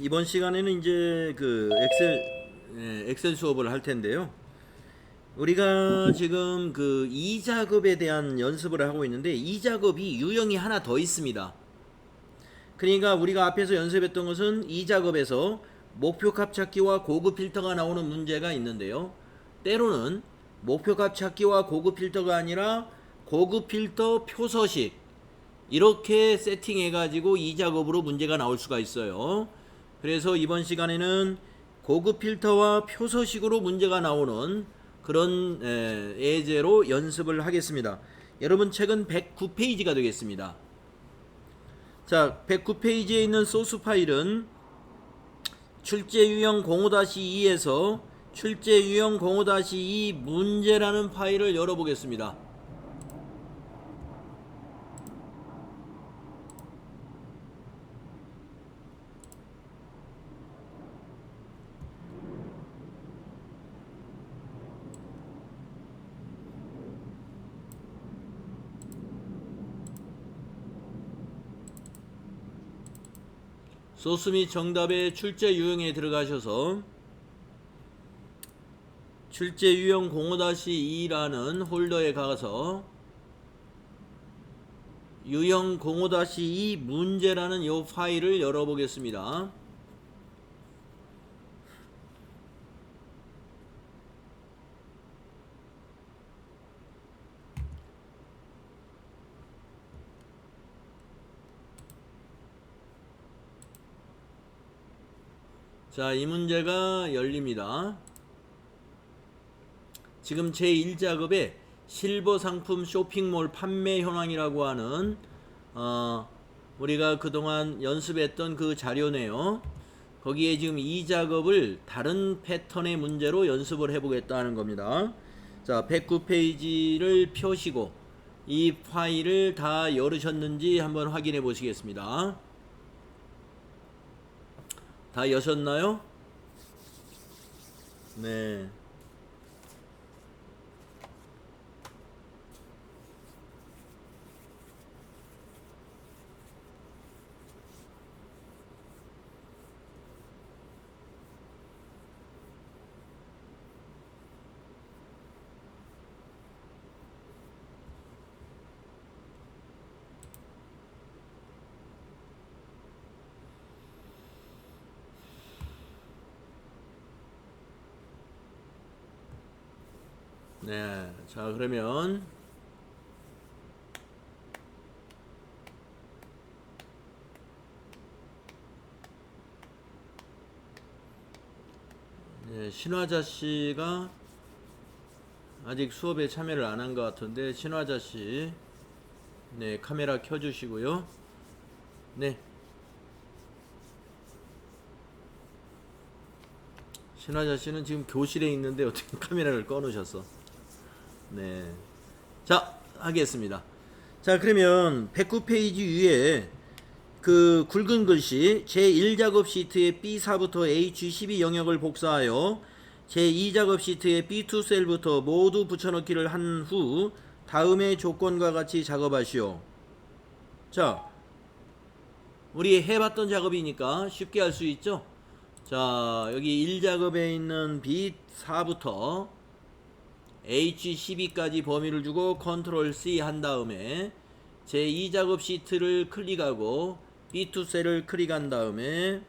이번 시간에는 이제 그 엑셀 수업을 할 텐데요. 우리가 지금 그 이 작업에 대한 연습을 하고 있는데, 이 작업이 유형이 하나 더 있습니다. 그러니까 우리가 앞에서 연습했던 것은 이 작업에서 목표값 찾기와 고급 필터가 나오는 문제가 있는데요. 때로는 목표값 찾기와 고급 필터가 아니라 고급 필터 표서식, 이렇게 세팅해 가지고 이 작업으로 문제가 나올 수가 있어요. 그래서 이번 시간에는 고급 필터와 표서식으로 문제가 나오는 그런 예제로 연습을 하겠습니다. 여러분 책은 109페이지가 되겠습니다. 자, 109페이지에 있는 소스 파일은 출제 유형 05-2에서 출제 유형 05-2 문제라는 파일을 열어보겠습니다. 소스 및 정답의 출제 유형에 들어가셔서 출제 유형 05-2라는 홀더에 가서 유형 05-2 문제라는 이 파일을 열어보겠습니다. 자, 이 문제가 열립니다. 지금 제1작업에 실버 상품 쇼핑몰 판매 현황이라고 하는 우리가 그동안 연습했던 그 자료네요. 거기에 지금 이 작업을 다른 패턴의 문제로 연습을 해보겠다는 겁니다. 자, 109페이지를 펴시고 이 파일을 다 열으셨는지 한번 확인해 보시겠습니다. 다 여셨나요? 네. 네. 자, 그러면 네, 신화자 씨가 아직 수업에 참여를 안 한 것 같은데, 신화자 씨, 네, 카메라 켜주시고요. 네, 신화자 씨는 지금 교실에 있는데 어떻게 카메라를 꺼놓으셨어? 네, 자, 하겠습니다. 자, 그러면 109페이지 위에 그 굵은 글씨 제1작업 시트의 B4부터 H12 영역을 복사하여 제2작업 시트의 B2 셀부터 모두 붙여넣기를 한 후 다음의 조건과 같이 작업하시오. 자, 우리 해봤던 작업이니까 쉽게 할 수 있죠. 자, 여기 1작업에 있는 B4부터 H12까지 범위를 주고 컨트롤 C 한 다음에 제2작업 시트를 클릭하고 B2 셀을 클릭한 다음에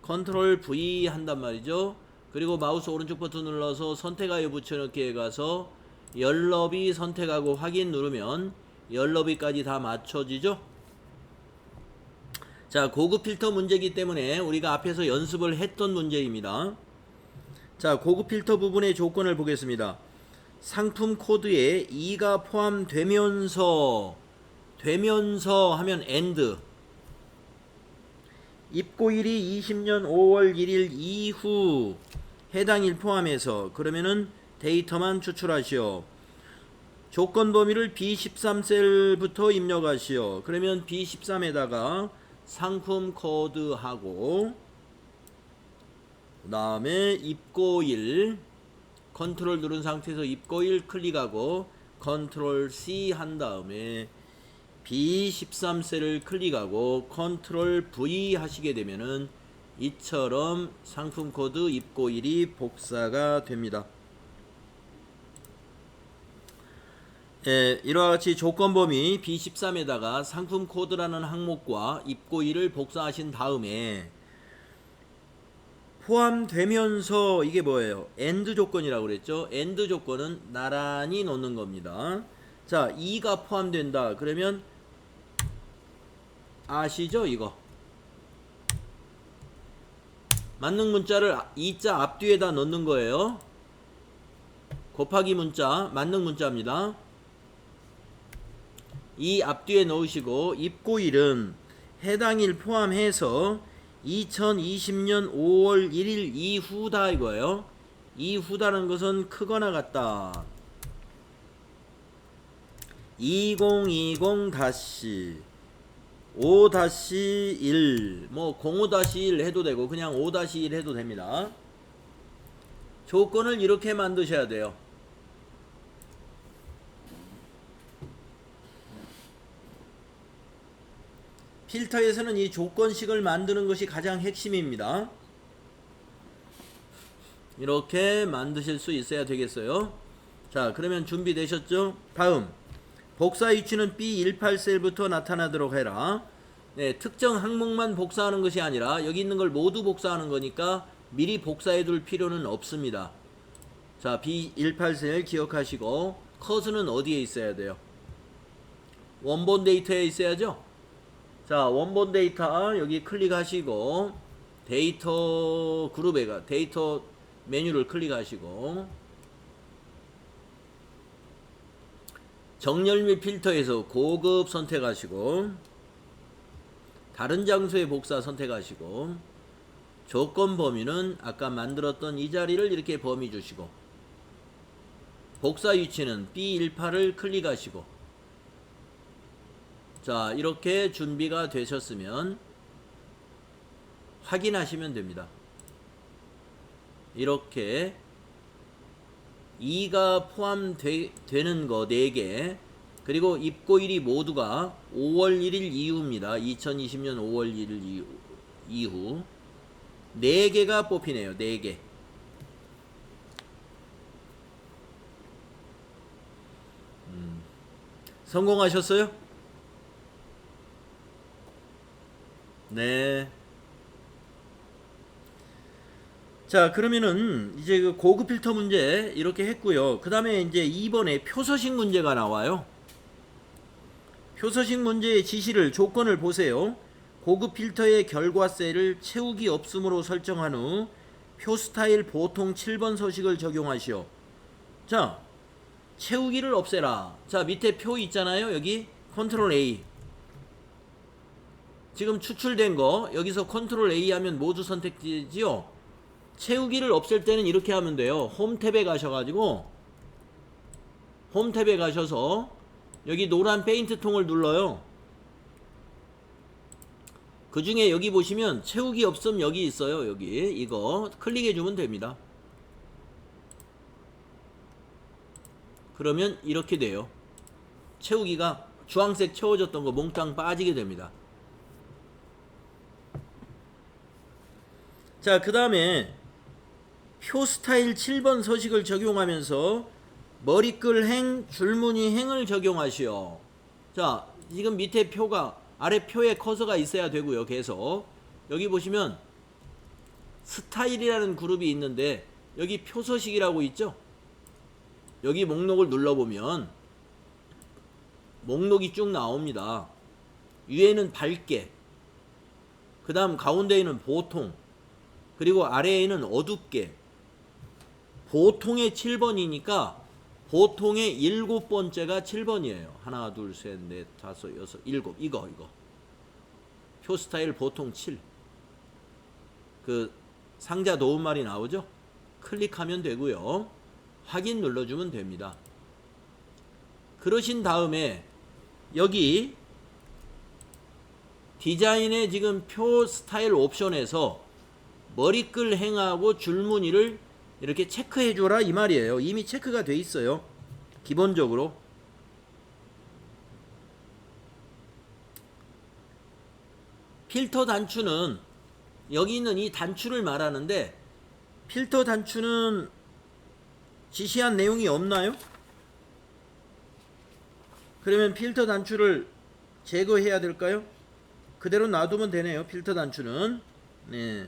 컨트롤 V 한단 말이죠. 그리고 마우스 오른쪽 버튼 눌러서 선택하여 붙여넣기에 가서 열너비 선택하고 확인 누르면 열너비까지 다 맞춰지죠. 자, 고급 필터 문제이기 때문에 우리가 앞에서 연습을 했던 문제입니다. 자, 고급 필터 부분의 조건을 보겠습니다. 상품 코드에 2가 포함되면서 하면 AND, 입고일이 20년 5월 1일 이후 해당 일 포함해서, 그러면은 데이터만 추출하시오. 조건 범위를 B13셀부터 입력하시오. 그러면 B13에다가 상품 코드하고 그 다음에 입고일 컨트롤 누른 상태에서 입고일 클릭하고 컨트롤 C 한 다음에 B13셀을 클릭하고 컨트롤 V 하시게 되면은 이처럼 상품 코드 입고일이 복사가 됩니다. 예, 이와 같이 조건 범위 B13에다가 상품 코드라는 항목과 입고일을 복사하신 다음에 포함되면서 이게 뭐예요? AND 조건이라고 그랬죠? AND 조건은 나란히 놓는 겁니다. 자, 2가 포함된다. 그러면 아시죠? 이거. 만능 문자를 2자 앞뒤에다 넣는 거예요. 곱하기 문자, 만능 문자입니다. 이 앞뒤에 넣으시고 입고일은 해당일 포함해서 2020년 5월 1일 이후다 이거예요. 이후다는 것은 크거나 같다. 2020-5-1 뭐 05-1 해도 되고 그냥 5-1 해도 됩니다. 조건을 이렇게 만드셔야 돼요. 필터에서는 이 조건식을 만드는 것이 가장 핵심입니다. 이렇게 만드실 수 있어야 되겠어요. 자, 그러면 준비되셨죠? 다음 복사 위치는 B18셀부터 나타나도록 해라. 네, 특정 항목만 복사하는 것이 아니라 여기 있는 걸 모두 복사하는 거니까 미리 복사해 둘 필요는 없습니다. 자, B18셀 기억하시고 컷은 어디에 있어야 돼요? 원본 데이터에 있어야죠. 자, 원본 데이터 여기 클릭하시고 데이터 그룹에 가 데이터 메뉴를 클릭하시고 정렬 및 필터에서 고급 선택하시고 다른 장소의 복사 선택하시고 조건 범위는 아까 만들었던 이 자리를 이렇게 범위 주시고 복사 위치는 B18을 클릭하시고 자, 이렇게 준비가 되셨으면 확인하시면 됩니다. 이렇게 2가 포함되는 거 4개 그리고 입고일이 모두가 5월 1일 이후입니다. 2020년 5월 1일 이후 4개가 뽑히네요. 4개. 성공하셨어요? 네. 자, 그러면은 이제 그 고급 필터 문제 이렇게 했고요. 그 다음에 이제 2번에 표서식 문제가 나와요. 표서식 문제의 지시를 조건을 보세요. 고급 필터의 결과셀을 채우기 없음으로 설정한 후 표 스타일 보통 7번 서식을 적용하시오. 자, 채우기를 없애라. 자, 밑에 표 있잖아요. 여기 컨트롤 A. 지금 추출된 거 여기서 컨트롤 A 하면 모두 선택되지요. 채우기를 없앨 때는 이렇게 하면 돼요. 홈 탭에 가셔가지고 홈 탭에 가셔서 여기 노란 페인트 통을 눌러요. 그 중에 여기 보시면 채우기 없음 여기 있어요. 여기 이거 클릭해 주면 됩니다. 그러면 이렇게 돼요. 채우기가 주황색 채워졌던 거 몽땅 빠지게 됩니다. 자, 그 다음에 표 스타일 7번 서식을 적용하면서 머리글 행, 줄무늬 행을 적용하시오. 자, 지금 밑에 표가 아래 표에 커서가 있어야 되고요. 계속 여기 보시면 스타일이라는 그룹이 있는데 여기 표 서식이라고 있죠. 여기 목록을 눌러보면 목록이 쭉 나옵니다. 위에는 밝게, 그 다음 가운데에는 보통, 그리고 아래에는 어둡게. 보통의 7번이니까 보통의 7번째가 7번이에요. 하나, 둘, 셋, 넷, 다섯, 여섯, 일곱. 이거. 표 스타일 보통 7. 그 상자 도움말이 나오죠? 클릭하면 되고요. 확인 눌러주면 됩니다. 그러신 다음에 여기 디자인의 지금 표 스타일 옵션에서 머리글 행하고 줄무늬를 이렇게 체크해 줘라 이 말이에요. 이미 체크가 돼 있어요. 기본적으로. 필터 단추는 여기 있는 이 단추를 말하는데 필터 단추는 지시한 내용이 없나요? 그러면 필터 단추를 제거해야 될까요? 그대로 놔두면 되네요. 필터 단추는. 네.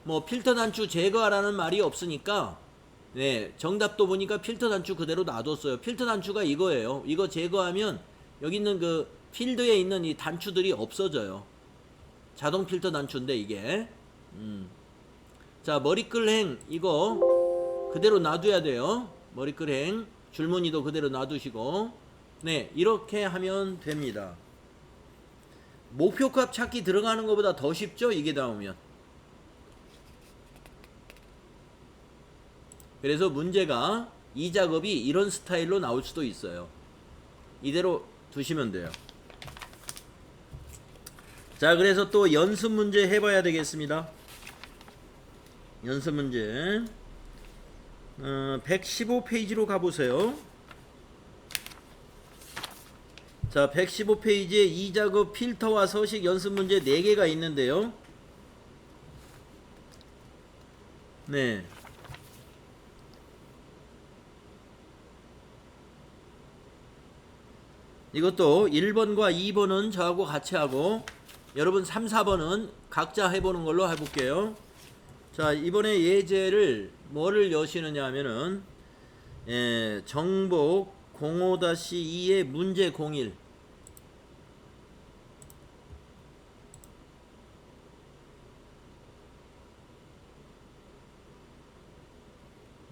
뭐 필터 단추 제거하라는 말이 없으니까 네, 정답도 보니까 필터 단추 그대로 놔뒀어요. 필터 단추가 이거예요. 이거 제거하면 여기 있는 그 필드에 있는 이 단추들이 없어져요. 자동 필터 단추인데 이게. 자, 머리끌행 이거 그대로 놔둬야 돼요. 머리끌행 줄무늬도 그대로 놔두시고 네, 이렇게 하면 됩니다. 목표값 찾기 들어가는 것보다 더 쉽죠? 이게 나오면. 그래서 문제가 이 작업이 이런 스타일로 나올 수도 있어요. 이대로 두시면 돼요. 자, 그래서 또 연습 문제 해봐야 되겠습니다. 연습 문제 115페이지로 가보세요. 자, 115페이지에 이 작업 필터와 서식 연습 문제 4개가 있는데요. 네. 이것도 1번과 2번은 저하고 같이 하고 여러분 3, 4번은 각자 해보는 걸로 해볼게요. 자, 이번에 예제를 뭐를 여시느냐 하면은 정복 05-2의 문제 01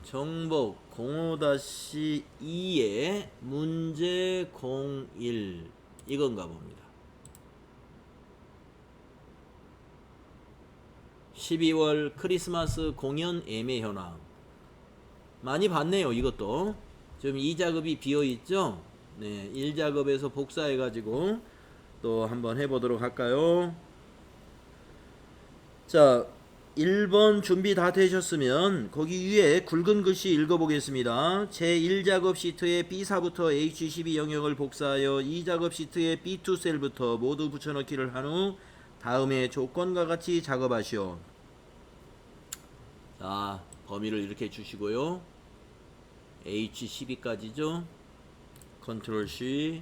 정복 05-2의 문제 01 이건가 봅니다. 12월 크리스마스 공연 예매 현황 많이 봤네요. 이것도 지금 이 작업이 비어있죠. 네, 1작업에서 복사해 가지고 또 한번 해보도록 할까요. 자, 1번 준비 다 되셨으면 거기 위에 굵은 글씨 읽어보겠습니다. 제1작업 시트에 B4부터 H12 영역을 복사하여 2작업 시트에 B2 셀부터 모두 붙여넣기를 한 후 다음에 조건과 같이 작업하시오. 자, 범위를 이렇게 주시고요. H12까지죠. 컨트롤 C.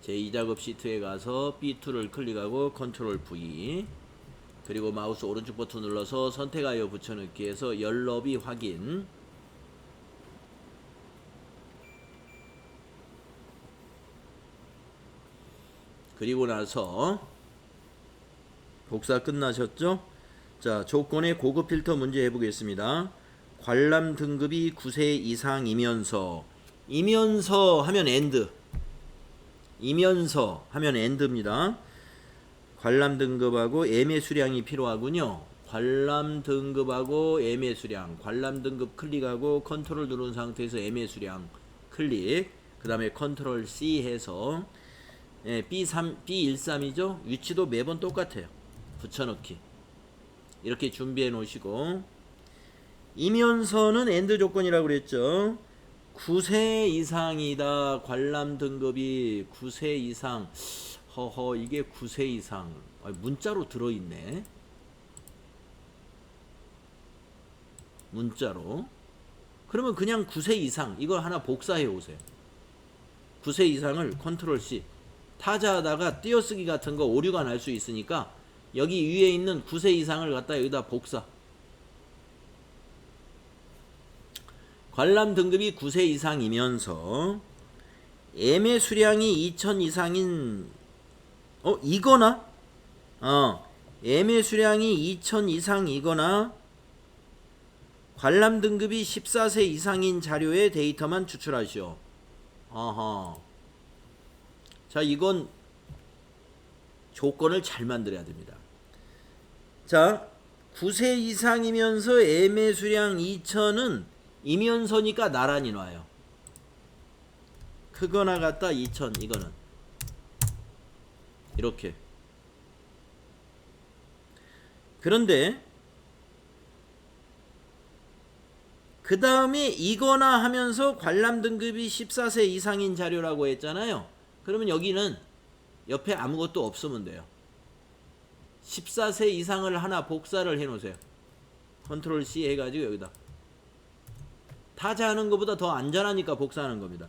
제2작업 시트에 가서 B2를 클릭하고 컨트롤 V. 그리고 마우스 오른쪽 버튼 눌러서 선택하여 붙여넣기해서 열 너비 확인. 그리고 나서 복사 끝나셨죠? 자, 조건의 고급 필터 문제 해보겠습니다. 관람 등급이 9세 이상이면서 하면 AND 이면서 하면 AND입니다. 관람 등급하고 예매 수량이 필요하군요. 관람 등급하고 예매 수량, 관람 등급 클릭하고 컨트롤 누른 상태에서 예매 수량 클릭, 그 다음에 컨트롤 C 해서 B3, B13이죠. 위치도 매번 똑같아요. 붙여넣기 이렇게 준비해 놓으시고, 이면서는 AND 조건이라고 그랬죠. 9세 이상이다. 관람 등급이 9세 이상. 허허, 이게 9세 이상. 문자로 들어있네. 문자로. 그러면 그냥 9세 이상 이걸 하나 복사해 오세요. 9세 이상을 컨트롤 C. 타자하다가 띄어쓰기 같은 거 오류가 날 수 있으니까 여기 위에 있는 9세 이상을 갖다 여기다 복사. 관람 등급이 9세 이상이면서 예매 수량이 2000 이상인 이거나 예매 수량이 2000 이상이거나 관람 등급이 14세 이상인 자료의 데이터만 추출하시오. 아하. 자, 이건 조건을 잘 만들어야 됩니다. 자, 9세 이상이면서 예매 수량 2000은 이면서니까 나란히 놔요. 크거나 같다 2000 이거는 이렇게. 그런데 그 다음에 이거나 하면서 관람 등급이 14세 이상인 자료라고 했잖아요. 그러면 여기는 옆에 아무것도 없으면 돼요. 14세 이상을 하나 복사를 해 놓으세요. 컨트롤 C 해가지고 여기다. 타자하는 것보다 더 안전하니까 복사하는 겁니다.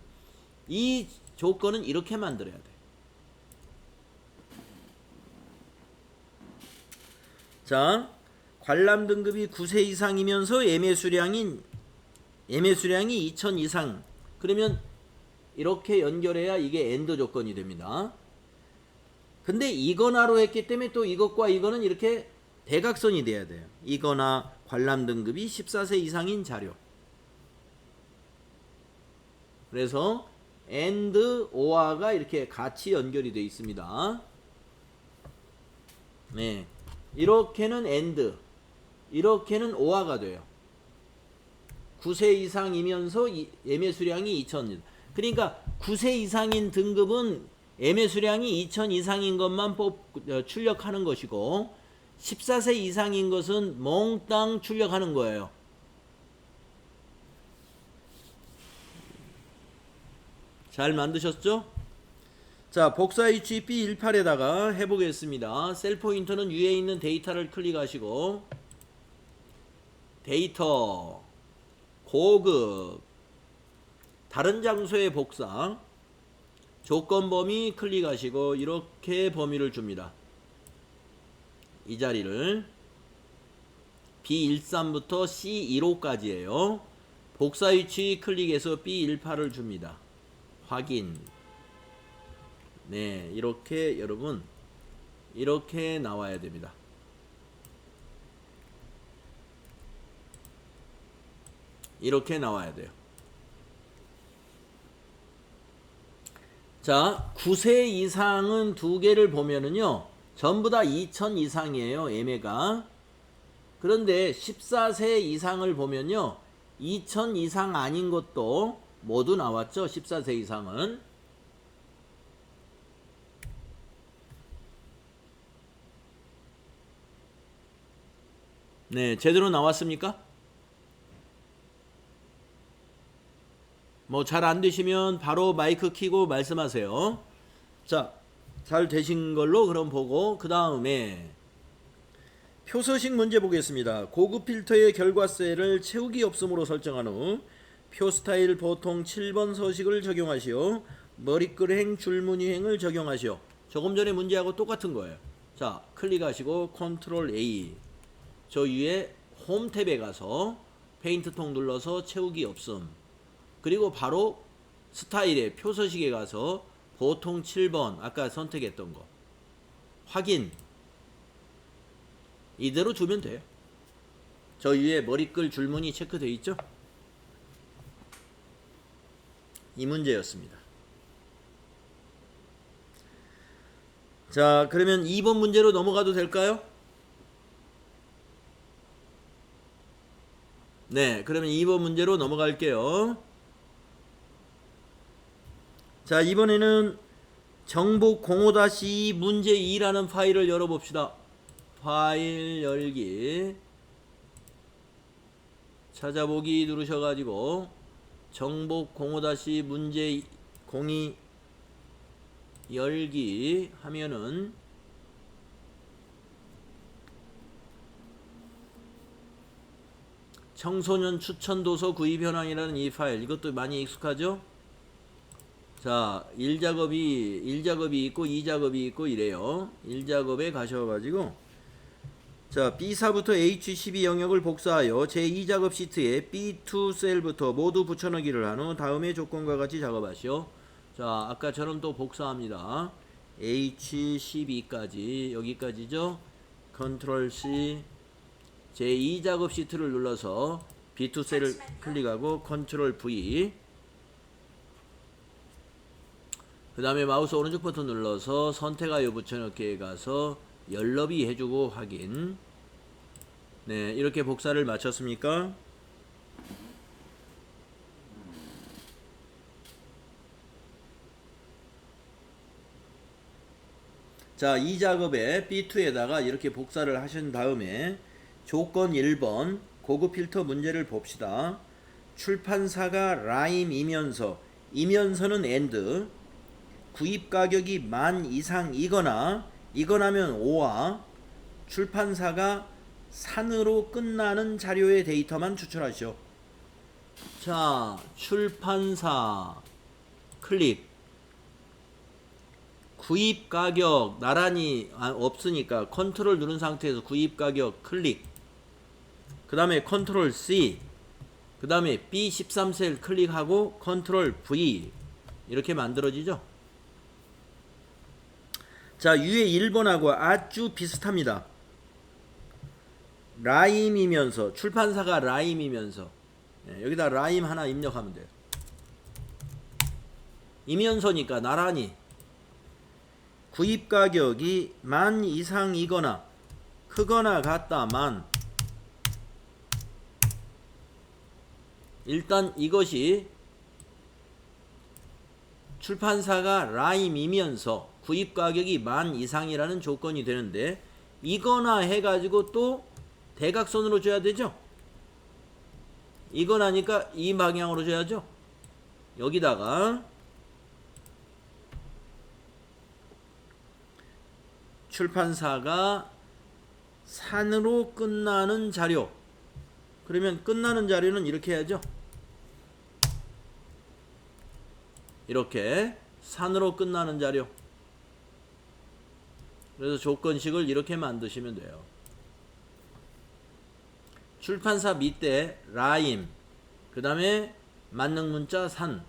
이 조건은 이렇게 만들어야 돼. 자, 관람 등급이 9세 이상이면서 예매 수량이 2000 이상. 그러면 이렇게 연결해야 이게 엔드 조건이 됩니다. 근데 이거나로 했기 때문에 또 이것과 이거는 이렇게 대각선이 돼야 돼요. 이거나 관람 등급이 14세 이상인 자료. 그래서 and or가 이렇게 같이 연결이 되어 있습니다. 네, 이렇게는 and, 이렇게는 or가 돼요. 9세 이상이면서 예매 수량이 2000. 그러니까 9세 이상인 등급은 예매 수량이 2000 이상인 것만 출력하는 것이고 14세 이상인 것은 몽땅 출력하는 거예요. 잘 만드셨죠? 자, 복사 위치 B18에다가 해보겠습니다. 셀 포인터는 위에 있는 데이터를 클릭하시고 데이터 고급 다른 장소의 복사 조건 범위 클릭하시고 이렇게 범위를 줍니다. 이 자리를 B13부터 C15까지예요. 복사 위치 클릭해서 B18을 줍니다. 확인. 네, 이렇게 여러분 이렇게 나와야 됩니다. 이렇게 나와야 돼요. 자, 9세 이상은 두 개를 보면은요 전부 다 2000 이상이에요, 예매가. 그런데 14세 이상을 보면요 2000 이상 아닌 것도 모두 나왔죠. 14세 이상은. 네, 제대로 나왔습니까? 뭐 잘 안 되시면 바로 마이크 켜고 말씀하세요. 자, 잘 되신 걸로 그럼 보고 그 다음에 표서식 문제 보겠습니다. 고급 필터의 결과셀을 채우기 없음으로 설정한 후 표 스타일 보통 7번 서식을 적용하시오. 머리글행 줄무늬행을 적용하시오. 조금 전에 문제하고 똑같은 거예요. 자, 클릭하시고 컨트롤 A. 저 위에 홈 탭에 가서 페인트통 눌러서 채우기 없음. 그리고 바로 스타일의 표서식에 가서 보통 7번 아까 선택했던 거 확인. 이대로 주면 돼요. 저 위에 머리글 줄무늬 체크되어 있죠? 이 문제였습니다. 자, 그러면 2번 문제로 넘어가도 될까요? 네, 그러면 2번 문제로 넘어갈게요. 자, 이번에는 정복 05-2 문제 2라는 파일을 열어봅시다. 파일 열기 찾아보기 누르셔가지고 정복 05-2 문제 02 열기 하면은 청소년 추천 도서 구입 현황이라는 이 파일, 이것도 많이 익숙하죠? 자, 1작업이 있고 2작업이 있고 이래요. 1작업에 가셔가지고 자, B4부터 H12 영역을 복사하여 제2작업 시트에 B2 셀부터 모두 붙여넣기를 한 후 다음의 조건과 같이 작업하시오. 자, 아까처럼 또 복사합니다. H12까지 여기까지죠. 컨트롤 C 제2작업 시트를 눌러서 B2 셀을 클릭하고 컨트롤 V 그 다음에 마우스 오른쪽 버튼 눌러서 선택하여 붙여넣기에 가서 열너비 해주고 확인. 네, 이렇게 복사를 마쳤습니까? 자, 이 작업에 B2에다가 이렇게 복사를 하신 다음에 조건 1번 고급 필터 문제를 봅시다. 출판사가 라임이면서 이면서는 and 구입 가격이 10,000 이상이거나 이거나면 5와 출판사가 산으로 끝나는 자료의 데이터만 추출하시오. 자, 출판사 클릭. 구입 가격 나란히 없으니까 컨트롤 누른 상태에서 구입 가격 클릭. 그 다음에 컨트롤 C. 그 다음에 B13셀 클릭하고 컨트롤 V. 이렇게 만들어지죠. 자, 위에 1번하고 아주 비슷합니다. 라임이면서, 출판사가 라임이면서, 여기다 라임 하나 입력하면 돼요. 이면서니까 나란히 구입 가격이 10,000 이상이거나 크거나 같다만, 일단 이것이 출판사가 라임이면서 구입 가격이 10,000 이상이라는 조건이 되는데, 이거나 해가지고 또 대각선으로 줘야 되죠. 이거나니까 이 방향으로 줘야죠. 여기다가 출판사가 산으로 끝나는 자료. 그러면 끝나는 자료는 이렇게 해야죠. 이렇게 산으로 끝나는 자료. 그래서 조건식을 이렇게 만드시면 돼요. 출판사 밑에 라임, 그 다음에 만능 문자 산,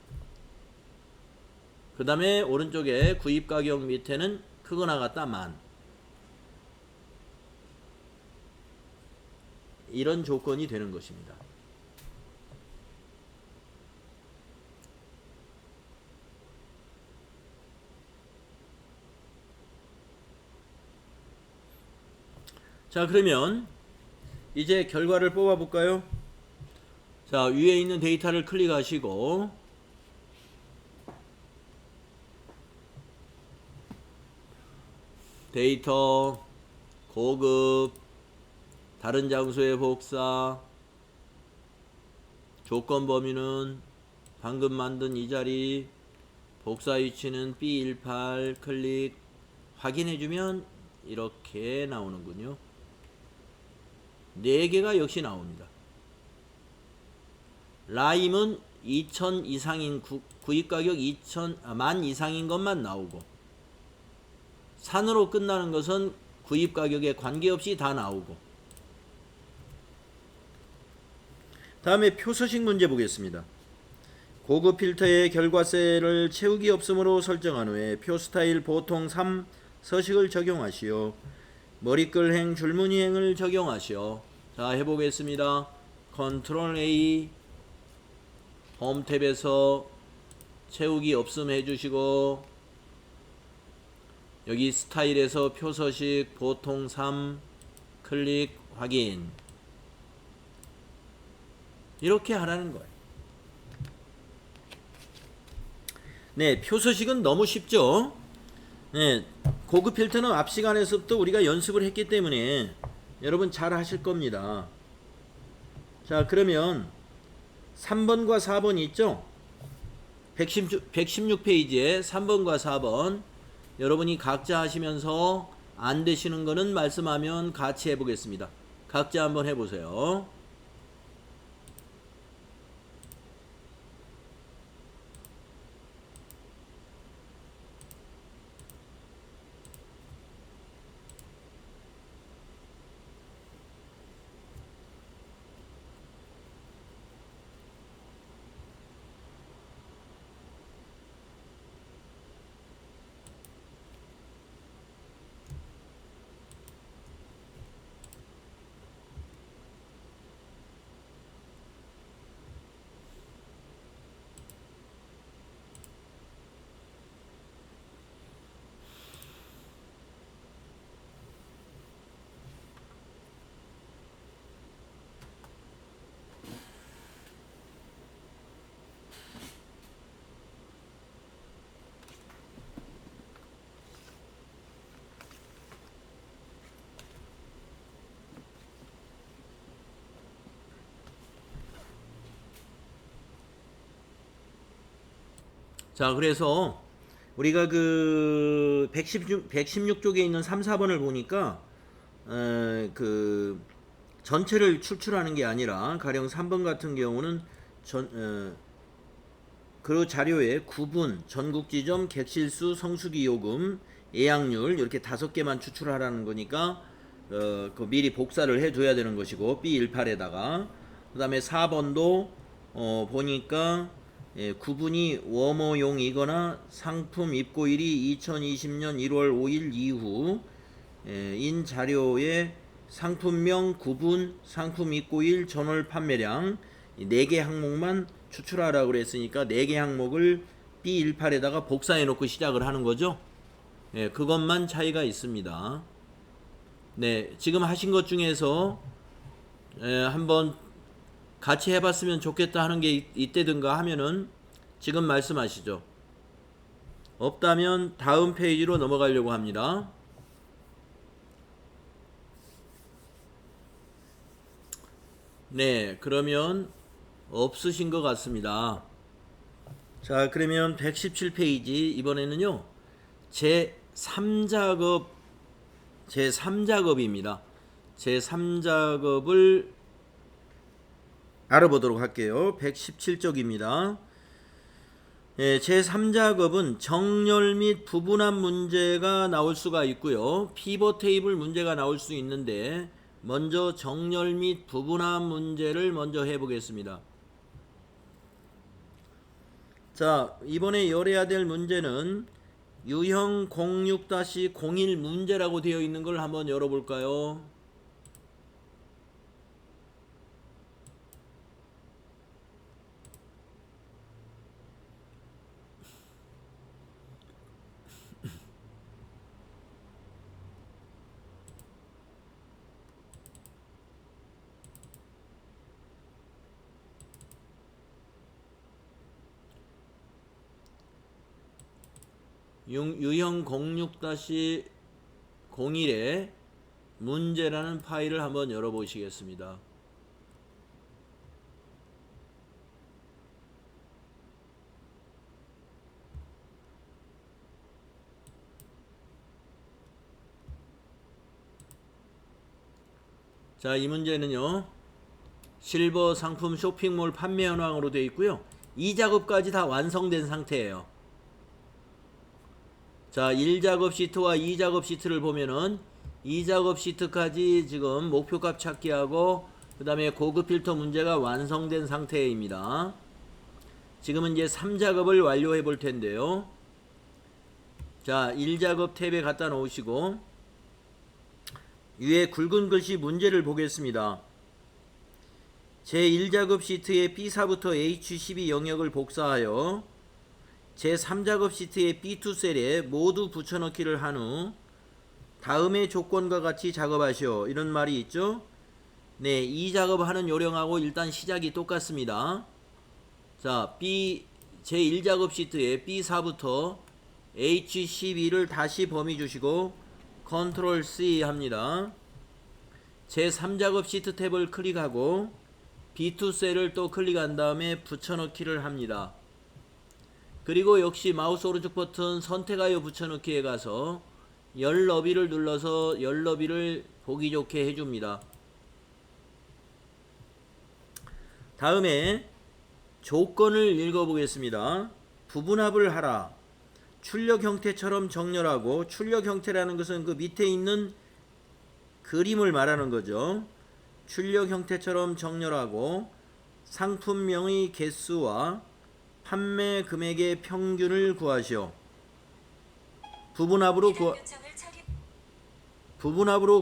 그 다음에 오른쪽에 구입 가격 밑에는 크거나 같다 만. 이런 조건이 되는 것입니다. 자, 그러면 이제 결과를 뽑아 볼까요? 자, 위에 있는 데이터를 클릭하시고 데이터, 고급, 다른 장소의 복사, 조건 범위는 방금 만든 이 자리, 복사 위치는 B18 클릭 확인해주면 이렇게 나오는군요. 4개가 역시 나옵니다. 라임은 2,000 이상인 구입가격 10,000 이상인 것만 나오고, 산으로 끝나는 것은 구입가격에 관계없이 다 나오고. 다음에 표서식 문제 보겠습니다. 고급 필터의 결과셀을 채우기 없음으로 설정한 후에 표 스타일 보통 3 서식을 적용하시오. 머리글행 줄무늬행을 적용하시오. 자, 해보겠습니다. 컨트롤 A, 홈 탭에서 채우기 없음 해주시고, 여기 스타일에서 표서식 보통 3 클릭 확인. 이렇게 하라는 거예요. 네, 표서식은 너무 쉽죠. 네, 고급 필터는 앞 시간에서부터 우리가 연습을 했기 때문에 여러분 잘 하실 겁니다. 자, 그러면 3번과 4번 있죠? 116페이지에 3번과 4번 여러분이 각자 하시면서 안 되시는 거는 말씀하면 같이 해보겠습니다. 각자 한번 해보세요. 자, 그래서 우리가 그 116쪽에 있는 3, 4번을 보니까 그 전체를 출출하는 게 아니라 가령 3번 같은 경우는 그 자료에 구분, 전국지점, 객실수, 성수기 요금, 예약률 이렇게 5개만 추출하라는 거니까 그 미리 복사를 해줘야 되는 것이고 B18에다가 그 다음에 4번도 보니까 구분이 워머용이거나 상품 입고일이 2020년 1월 5일 이후 인 자료에 상품명, 구분, 상품 입고일, 전월 판매량 이 4개 항목만 추출하라고 그랬으니까 4개 항목을 B18에다가 복사해 놓고 시작을 하는 거죠. 예, 그것만 차이가 있습니다. 네, 지금 하신 것 중에서 한번 같이 해봤으면 좋겠다 하는 게 있다든가 하면은 지금 말씀하시죠. 없다면 다음 페이지로 넘어가려고 합니다. 네, 그러면 없으신 것 같습니다. 자, 그러면 117페이지 이번에는요. 제3작업입니다. 제3작업을 알아보도록 할게요. 117쪽입니다. 제3작업은 정렬 및 부분합 문제가 나올 수가 있고요. 피벗 테이블 문제가 나올 수 있는데 먼저 정렬 및 부분합 문제를 먼저 해보겠습니다. 자, 이번에 열어야 될 문제는 유형 06-01 문제라고 되어 있는 걸 한번 열어볼까요? 유형 06-01의 문제라는 파일을 한번 열어보시겠습니다. 자, 이 문제는요. 실버 상품 쇼핑몰 판매 현황으로 되어 있고요. 이 작업까지 다 완성된 상태예요. 자, 1작업 시트와 2작업 시트를 보면은 2작업 시트까지 지금 목표값 찾기하고 그 다음에 고급 필터 문제가 완성된 상태입니다. 지금은 이제 3작업을 완료해 볼 텐데요. 자, 1작업 탭에 갖다 놓으시고 위에 굵은 글씨 문제를 보겠습니다. 제1작업 시트의 B4부터 H12 영역을 복사하여 제3작업 시트의 B2 셀에 모두 붙여넣기를 한 후 다음의 조건과 같이 작업하시오. 이런 말이 있죠. 네, 이 작업하는 요령하고 일단 시작이 똑같습니다. 자, 제1작업 시트의 B4부터 H12를 다시 범위 주시고 컨트롤 C 합니다. 제3작업 시트 탭을 클릭하고 B2 셀을 또 클릭한 다음에 붙여넣기를 합니다. 그리고 역시 마우스 오른쪽 버튼 선택하여 붙여넣기에 가서 열 너비를 눌러서 열 너비를 보기 좋게 해줍니다. 다음에 조건을 읽어보겠습니다. 부분합을 하라. 출력 형태처럼 정렬하고, 출력 형태라는 것은 그 밑에 있는 그림을 말하는 거죠. 출력 형태처럼 정렬하고 상품명의 개수와 판매 금액의 평균을 구하시오. 부분합으로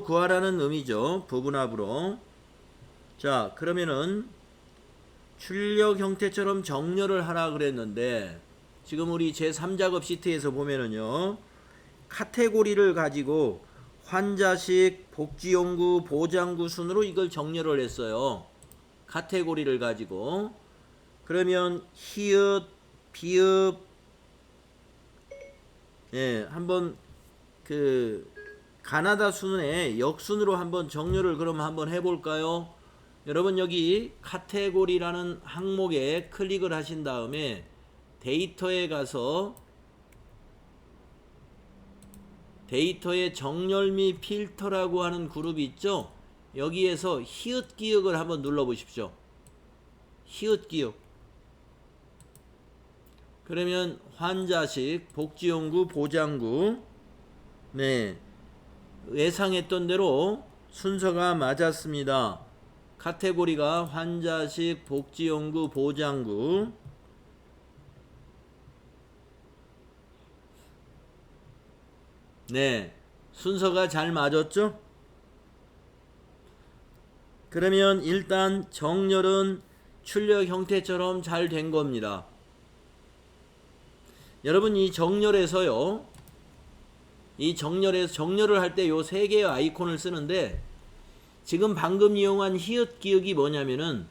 구하라는 의미죠. 부분합으로. 자, 그러면은 출력 형태처럼 정렬을 하라 그랬는데 지금 우리 제3작업 시트에서 보면은요. 카테고리를 가지고 환자식, 복지용구, 보장구 순으로 이걸 정렬을 했어요. 카테고리를 가지고. 그러면 히읗, 비읍, 예, 한번 그 가나다 순의 역순으로 한번 정렬을 그럼 한번 해볼까요? 여러분 여기 카테고리라는 항목에 클릭을 하신 다음에 데이터에 가서 데이터의 정렬 및 필터라고 하는 그룹이 있죠. 여기에서 히읗 기역을 한번 눌러 보십시오. 히읗 기역. 그러면 환자식, 복지용구, 보장구. 네, 예상했던 대로 순서가 맞았습니다. 카테고리가 환자식, 복지용구, 보장구. 네, 순서가 잘 맞았죠? 그러면 일단 정렬은 출력 형태처럼 잘 된 겁니다. 여러분 이 정렬에서요, 정렬을 할 때 요 세 개의 아이콘을 쓰는데, 지금 방금 이용한 히읗 기역이 뭐냐면은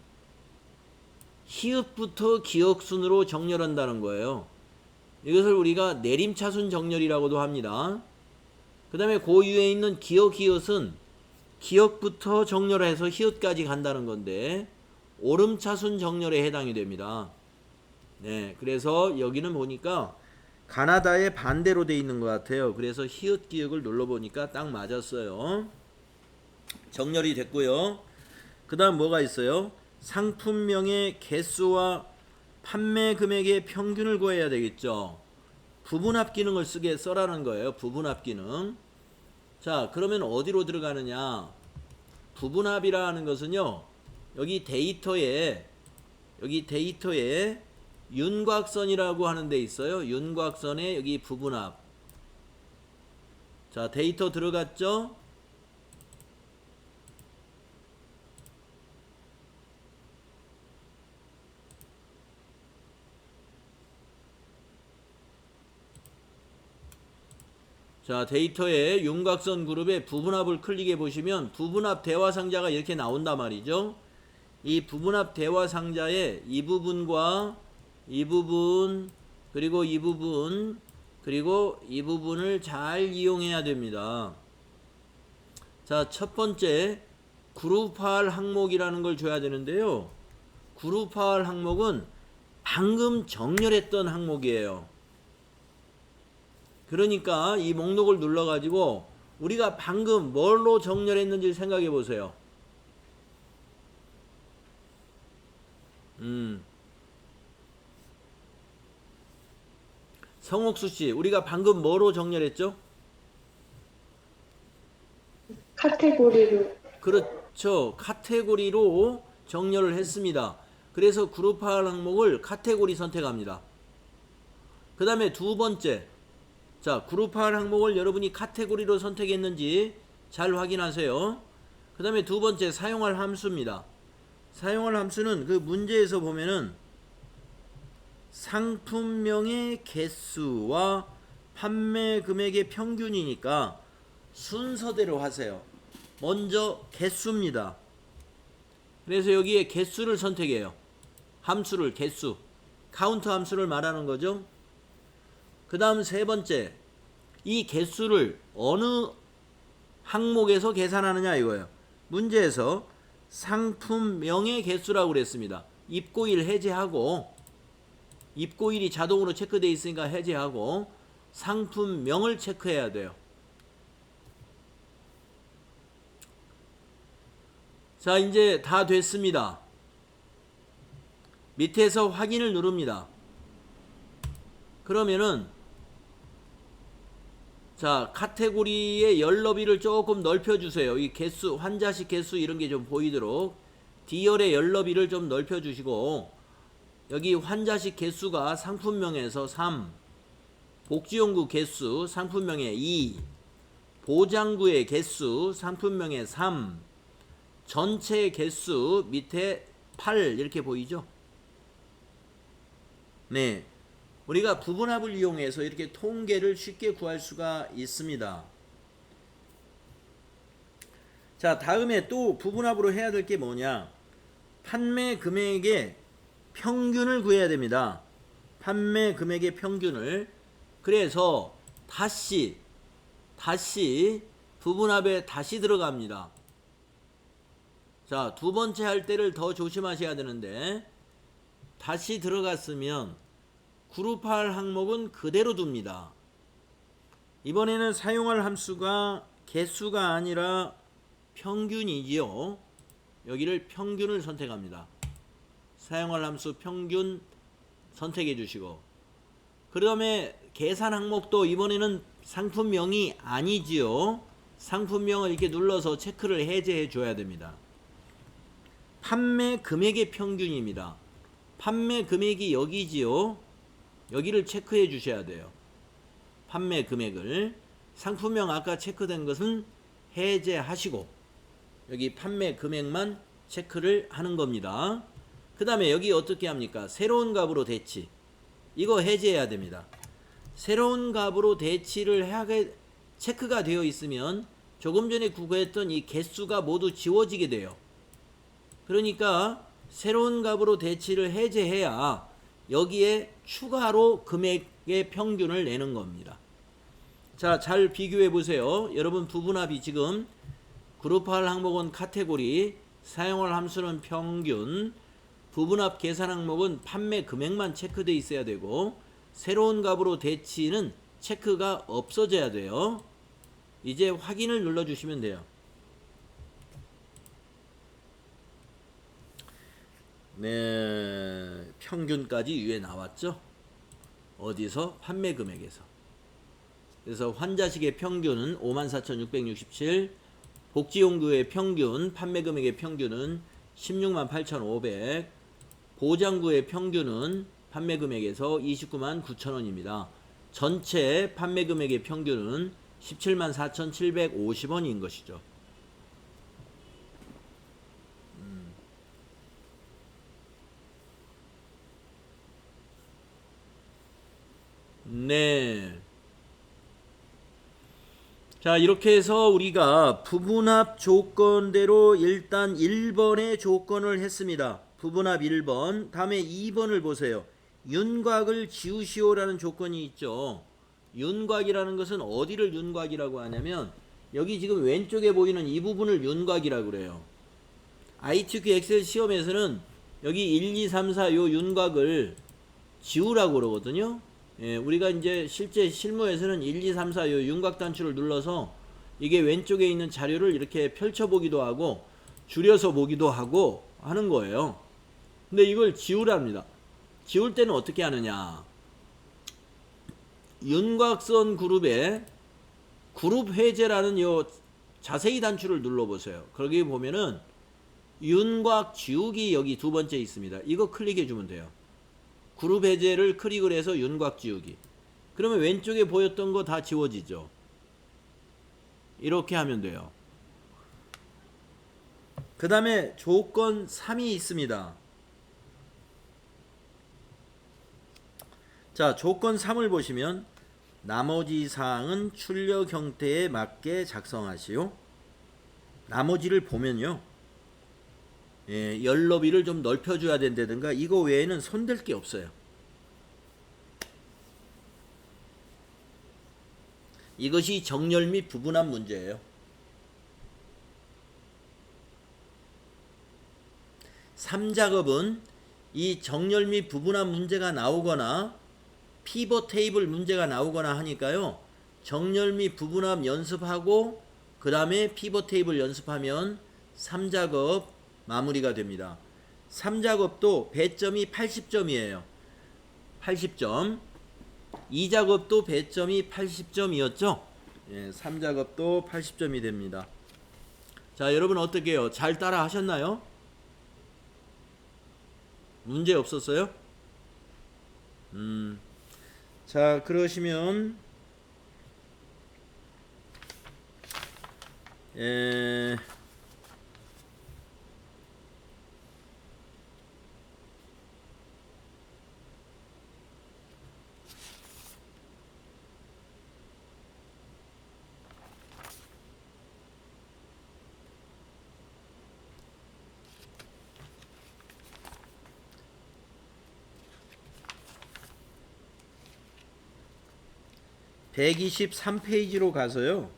히읗부터 기역순으로 정렬한다는 거예요. 이것을 우리가 내림차순 정렬이라고도 합니다. 그 다음에 그 위에 있는 기역 히읗은 기역부터 정렬해서 히읗까지 간다는 건데 오름차순 정렬에 해당이 됩니다. 네, 그래서 여기는 보니까 가나다의 반대로 돼 있는 것 같아요. 그래서 히읗 기역을 눌러보니까 딱 맞았어요. 정렬이 됐고요. 그 다음 뭐가 있어요? 상품명의 개수와 판매 금액의 평균을 구해야 되겠죠. 부분합 기능을 써라는 거예요. 부분합 기능. 자, 그러면 어디로 들어가느냐? 부분합이라는 것은요, 여기 데이터에 윤곽선이라고 하는 데 있어요. 윤곽선에 여기 부분합. 자, 데이터 들어갔죠? 자, 데이터의 윤곽선 그룹의 부분합을 클릭해 보시면 부분합 대화 상자가 이렇게 나온단 말이죠. 이 부분합 대화 상자에 이 부분과 이 부분, 그리고 이 부분, 그리고 이 부분을 잘 이용해야 됩니다. 자, 첫 번째 그룹화할 항목이라는 걸 줘야 되는데요. 그룹화할 항목은 방금 정렬했던 항목이에요. 그러니까 이 목록을 눌러가지고 우리가 방금 뭘로 정렬했는지 생각해 보세요. 성옥수씨, 우리가 방금 뭐로 정렬했죠? 카테고리로. 그렇죠. 카테고리로 정렬을 했습니다. 그래서 그룹화할 항목을 카테고리 선택합니다. 그 다음에 두 번째, 자, 그룹화할 항목을 여러분이 카테고리로 선택했는지 잘 확인하세요. 그 다음에 두 번째, 사용할 함수입니다. 사용할 함수는 그 문제에서 보면은 상품명의 개수와 판매 금액의 평균이니까 순서대로 하세요. 먼저 개수입니다. 그래서 여기에 개수를 선택해요. 함수를, 개수, 카운트 함수를 말하는 거죠. 그 다음 세 번째, 이 개수를 어느 항목에서 계산하느냐 이거예요. 문제에서 상품명의 개수라고 그랬습니다. 입고일 해제하고, 입고일이 자동으로 체크되어 있으니까 해제하고 상품명을 체크해야 돼요. 자, 이제 다 됐습니다. 밑에서 확인을 누릅니다. 그러면은 자, 카테고리의 열 너비를 조금 넓혀주세요. 이 개수, 환자식 개수 이런 게 좀 보이도록 D열의 열 너비를 좀 넓혀주시고, 여기 환자식 개수가 상품명에서 3, 복지용구 개수 상품명에 2, 보장구의 개수 상품명에 3, 전체 개수 밑에 8 이렇게 보이죠? 네, 우리가 부분합을 이용해서 이렇게 통계를 쉽게 구할 수가 있습니다. 자, 다음에 또 부분합으로 해야 될 게 뭐냐? 판매 금액의 평균을 구해야 됩니다. 판매 금액의 평균을. 그래서 다시 부분합에 다시 들어갑니다. 자, 두 번째 할 때를 더 조심하셔야 되는데, 다시 들어갔으면 그룹할 항목은 그대로 둡니다. 이번에는 사용할 함수가 개수가 아니라 평균이지요. 여기를 평균을 선택합니다. 사용할 함수 평균 선택해 주시고, 그 다음에 계산 항목도 이번에는 상품명이 아니지요. 상품명을 이렇게 눌러서 체크를 해제해 줘야 됩니다. 판매 금액의 평균입니다. 판매 금액이 여기지요. 여기를 체크해 주셔야 돼요. 판매 금액을. 상품명 아까 체크된 것은 해제하시고 여기 판매 금액만 체크를 하는 겁니다. 그 다음에 여기 어떻게 합니까? 새로운 값으로 대치. 이거 해제해야 됩니다. 새로운 값으로 대치를 하게 체크가 되어 있으면 조금 전에 구했던 이 개수가 모두 지워지게 돼요. 그러니까 새로운 값으로 대치를 해제해야 여기에 추가로 금액의 평균을 내는 겁니다. 자, 잘 비교해 보세요. 여러분 부분합이 지금 그룹할 항목은 카테고리, 사용할 함수는 평균, 부분합 계산 항목은 판매 금액만 체크되어 있어야 되고 새로운 값으로 대치는 체크가 없어져야 돼요. 이제 확인을 눌러주시면 돼요. 네, 평균까지 위에 나왔죠. 어디서? 판매 금액에서. 그래서 환자식의 평균은 54,667, 복지용구의 평균, 판매 금액의 평균은 168,500, 보장구의 평균은 판매 금액에서 299,9,000원입니다. 전체 판매 금액의 평균은 174,750원인 것이죠. 네. 자, 이렇게 해서 우리가 부분합 조건대로 일단 1번의 조건을 했습니다. 부분합 1번. 다음에 2번을 보세요. 윤곽을 지우시오라는 조건이 있죠. 윤곽이라는 것은 어디를 윤곽이라고 하냐면 여기 지금 왼쪽에 보이는 이 부분을 윤곽이라고 그래요. ITQ 엑셀 시험에서는 여기 1, 2, 3, 4 요 윤곽을 지우라고 그러거든요. 예, 우리가 이제 실제 실무에서는 1, 2, 3, 4 요 윤곽 단추를 눌러서 이게 왼쪽에 있는 자료를 이렇게 펼쳐 보기도 하고 줄여서 보기도 하고 하는 거예요. 근데 이걸 지우랍니다. 지울 때는 어떻게 하느냐? 윤곽선 그룹에 그룹 해제라는 요 자세히 단추를 눌러 보세요. 거기 보면은 윤곽 지우기 여기 두 번째 있습니다. 이거 클릭해 주면 돼요. 그룹 해제를 클릭을 해서 윤곽 지우기. 그러면 왼쪽에 보였던 거 다 지워지죠. 이렇게 하면 돼요. 그 다음에 조건 3이 있습니다. 자, 조건 3을 보시면 나머지 사항은 출력 형태에 맞게 작성하시오. 나머지를 보면요. 예, 열너비를 좀 넓혀줘야 된다든가 이거 외에는 손댈 게 없어요. 이것이 정렬 및 부분합 문제예요. 3작업은 이 정렬 및 부분합 문제가 나오거나 피벗 테이블 문제가 나오거나 하니까요. 정렬 및 부분합 연습하고 그 다음에 피벗 테이블 연습하면 3작업 마무리가 됩니다. 3작업도 배점이 80점이에요. 80점. 2작업도 배점이 80점이었죠. 예, 3작업도 80점이 됩니다. 자, 여러분 어떻게 해요? 잘 따라 하셨나요? 문제 없었어요? 자, 그러시면 123페이지로 가서요.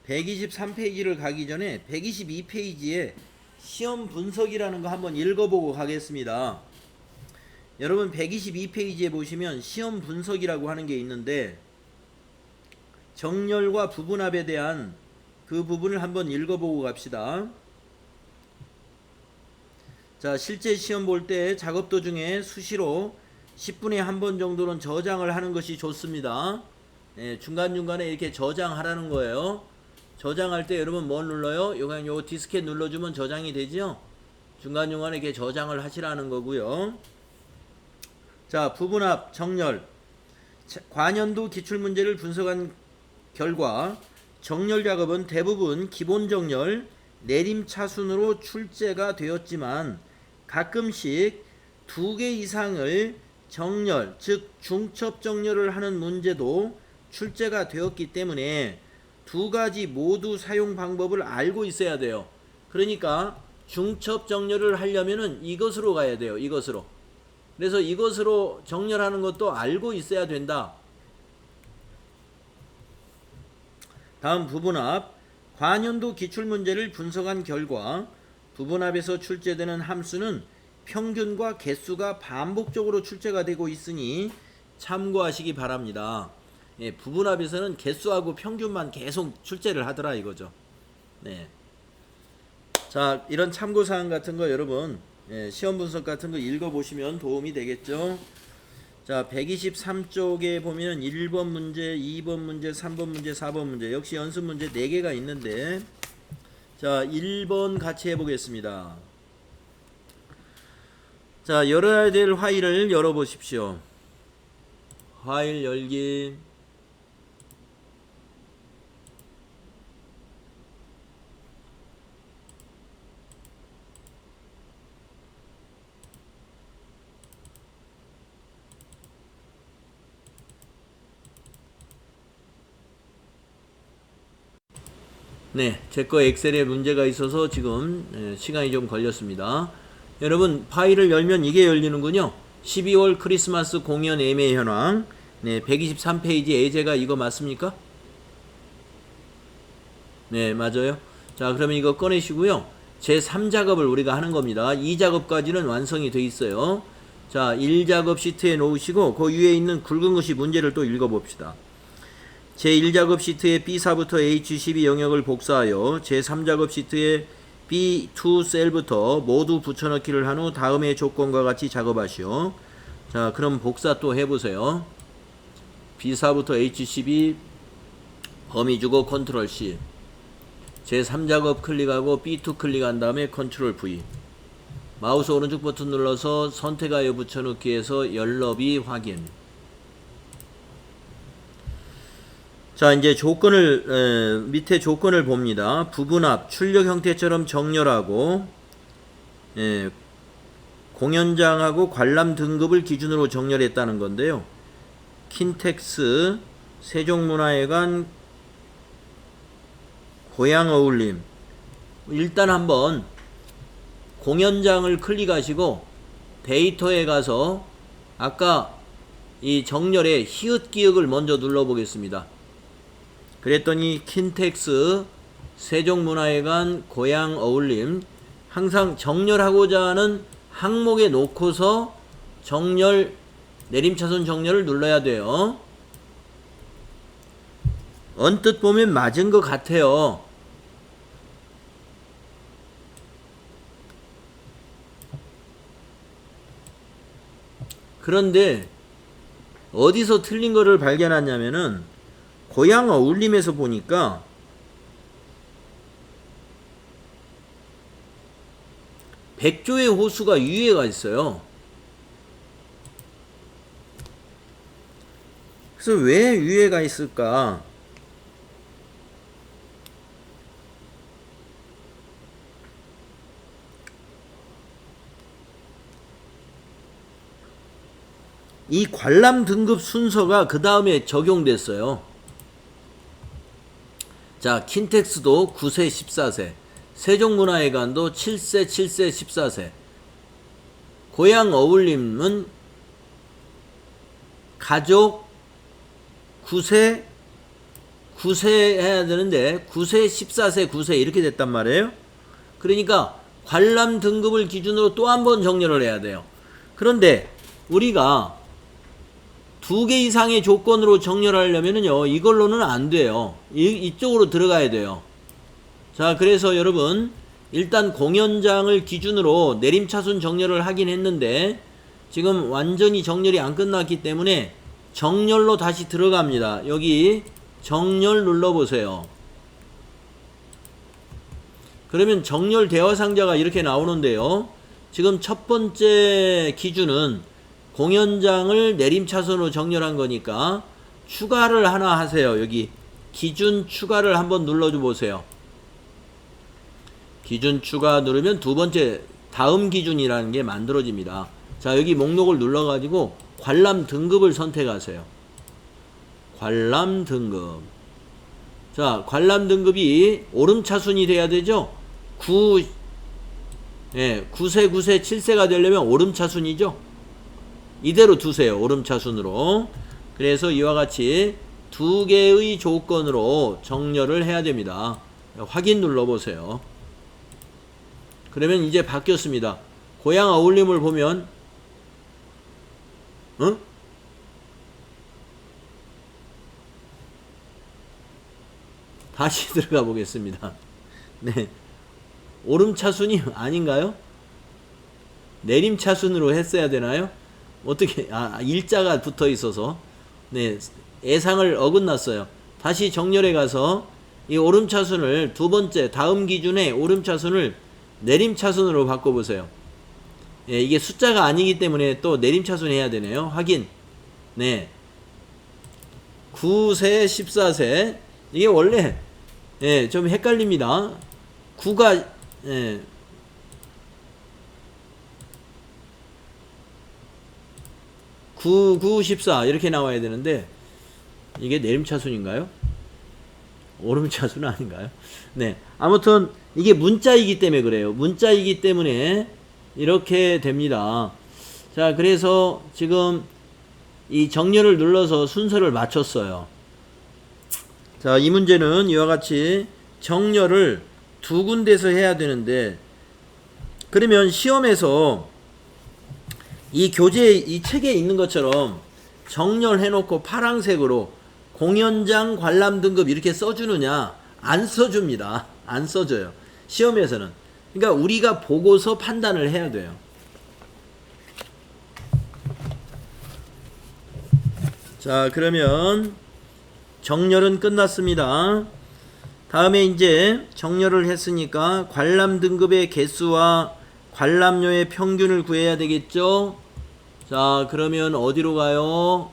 (123페이지를) 가기 전에 122페이지에 시험 분석이라는 거 한번 읽어보고 가겠습니다. 여러분 122페이지에 보시면 시험 분석이라고 하는 게 있는데 정렬과 부분합에 대한 그 부분을 한번 읽어보고 갑시다. 자, 실제 시험 볼 때 작업 도중에 수시로 10분에 한 번 정도는 저장을 하는 것이 좋습니다. 예, 중간중간에 이렇게 저장하라는 거예요. 저장할 때 여러분 뭘 눌러요? 요 디스켓 눌러주면 저장이 되죠? 중간중간에 이렇게 저장을 하시라는 거고요. 자, 부분합, 정렬. 과년도 기출문제를 분석한 결과 정렬 작업은 대부분 기본 정렬, 내림차순으로 출제가 되었지만 가끔씩 2개 이상을 정렬, 즉 중첩 정렬을 하는 문제도 출제가 되었기 때문에 두 가지 모두 사용 방법을 알고 있어야 돼요. 그러니까 중첩 정렬을 하려면은 이것으로 가야 돼요. 이것으로. 그래서 이것으로 정렬하는 것도 알고 있어야 된다. 다음 부분합. 과년도 기출문제를 분석한 결과 부분합에서 출제되는 함수는 평균과 개수가 반복적으로 출제가 되고 있으니 참고하시기 바랍니다. 예, 부분합에서는 개수하고 평균만 계속 출제를 하더라 이거죠. 네. 자, 이런 참고사항 같은 거 여러분 시험 분석 같은 거 읽어보시면 도움이 되겠죠. 자, 123쪽에 보면 1번 문제, 2번 문제, 3번 문제, 4번 문제 역시 연습 문제 4개가 있는데 자, 1번 같이 해보겠습니다. 자, 열어야 될 파일을 열어보십시오. 파일 열기. 네, 제 거 엑셀에 문제가 있어서 지금 시간이 좀 걸렸습니다. 여러분 파일을 열면 이게 열리는군요. 12월 크리스마스 공연 예매 현황. 네, 123페이지 예제가 이거 맞습니까? 네, 맞아요. 자, 그러면 이거 꺼내시고요. 제3작업을 우리가 하는 겁니다. 2작업까지는 완성이 돼 있어요. 자, 1작업 시트에 놓으시고 그 위에 있는 굵은 것이 문제를 또 읽어봅시다. 제1작업 시트의 B4부터 H12 영역을 복사하여 제3작업 시트의 B2 셀부터 모두 붙여넣기를 한 후 다음의 조건과 같이 작업하시오. 자, 그럼 복사 또 해보세요. B4부터 H12 범위 주고 컨트롤 C. 제3작업 클릭하고 B2 클릭한 다음에 컨트롤 V. 마우스 오른쪽 버튼 눌러서 선택하여 붙여넣기해서 열너비 확인. 자, 이제 조건을 밑에 조건을 봅니다. 부분합, 출력 형태처럼 정렬하고 공연장하고 관람 등급을 기준으로 정렬했다는 건데요. 킨텍스, 세종문화회관, 고향어울림. 일단 한번 공연장을 클릭하시고 데이터에 가서 아까 이 정렬의 히읗 기역을 먼저 눌러보겠습니다. 그랬더니 킨텍스, 세종문화회관, 고향어울림 항상 정렬하고자 하는 항목에 놓고서 정렬, 내림차순 정렬을 눌러야 돼요. 언뜻 보면 맞은 것 같아요. 그런데 어디서 틀린 거를 발견하냐면은 고향어울림에서 보니까 백조의 호수가 위에가 있어요. 그래서 왜 위에가 있을까? 이 관람 등급 순서가 그 다음에 적용됐어요. 자, 킨텍스도 9세 14세, 세종문화회관도 7세 7세 14세, 고향어울림은 가족 9세 해야 되는데 9세 14세 9세 이렇게 됐단 말이에요. 그러니까 관람 등급을 기준으로 또 한 번 정렬을 해야 돼요. 그런데 우리가 2개 이상의 조건으로 정렬하려면요, 이걸로는 안 돼요. 이쪽으로 들어가야 돼요. 자, 그래서 여러분, 일단 공연장을 기준으로 내림차순 정렬을 하긴 했는데, 지금 완전히 정렬이 안 끝났기 때문에 정렬로 다시 들어갑니다. 여기 정렬 눌러보세요. 그러면 정렬 대화 상자가 이렇게 나오는데요. 지금 첫 번째 기준은 공연장을 내림차순으로 정렬한 거니까 추가를 하나 하세요. 여기 기준 추가를 한번 눌러줘 보세요. 기준 추가 누르면 두 번째 다음 기준이라는 게 만들어집니다. 자, 여기 목록을 눌러가지고 관람 등급을 선택하세요. 관람 등급. 자, 관람 등급이 오름차순이 돼야 되죠? 9세, 9세, 7세가 되려면 오름차순이죠? 이대로 두세요. 오름차순으로. 그래서 이와 같이 2개의 조건으로 정렬을 해야 됩니다. 확인 눌러보세요. 그러면 이제 바뀌었습니다. 고양 어울림을 보면, 다시 들어가 보겠습니다. 네. 오름차순이 아닌가요? 내림차순으로 했어야 되나요? 어떻게, 일자가 붙어 있어서, 네, 예상을 어긋났어요. 다시 정렬해 가서, 이 오름차순을 두 번째, 다음 기준에 오름차순을 내림차순으로 바꿔보세요. 예, 이게 숫자가 아니기 때문에 또 내림차순 해야 되네요. 확인. 네. 9세, 14세. 이게 원래, 예, 좀 헷갈립니다. 9가, 예. 9, 9, 14 이렇게 나와야 되는데 이게 내림차순인가요? 오름차순 아닌가요? 네, 아무튼 이게 문자이기 때문에 그래요. 문자이기 때문에 이렇게 됩니다. 자, 그래서 지금 이 정렬을 눌러서 순서를 맞췄어요. 자, 이 문제는 이와 같이 정렬을 두 군데서 해야 되는데, 그러면 시험에서 이 교재, 이 책에 있는 것처럼 정렬해놓고 파란색으로 공연장 관람 등급 이렇게 써주느냐? 안 써줍니다. 안 써줘요. 시험에서는. 그러니까 우리가 보고서 판단을 해야 돼요. 자, 그러면 정렬은 끝났습니다. 다음에 이제 정렬을 했으니까 관람 등급의 개수와 관람료의 평균을 구해야 되겠죠? 자, 그러면 어디로 가요?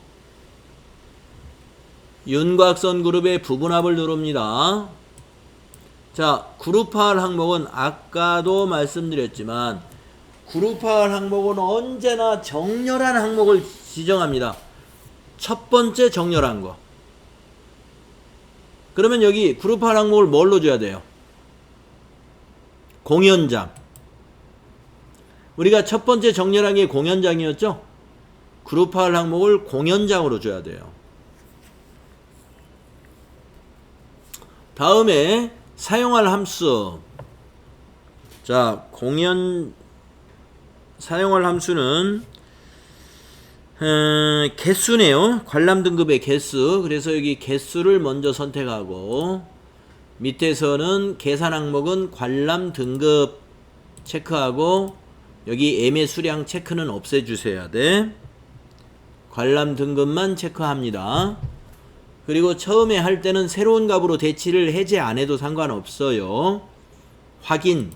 윤곽선 그룹의 부분합을 누릅니다. 자, 그룹화할 항목은 아까도 말씀드렸지만 그룹화할 항목은 언제나 정렬한 항목을 지정합니다. 첫 번째 정렬한 거. 그러면 여기 그룹화할 항목을 뭘로 줘야 돼요? 공연장. 우리가 첫 번째 정렬한 게 공연장이었죠? 그룹화할 항목을 공연장으로 줘야 돼요. 다음에 사용할 함수. 자, 사용할 함수는 개수네요. 관람 등급의 개수. 그래서 여기 개수를 먼저 선택하고 밑에서는 계산 항목은 관람 등급 체크하고 여기 애매 수량 체크는 없애주셔야 돼. 관람 등급만 체크합니다. 그리고 처음에 할 때는 새로운 값으로 대치를 해제 안 해도 상관없어요. 확인.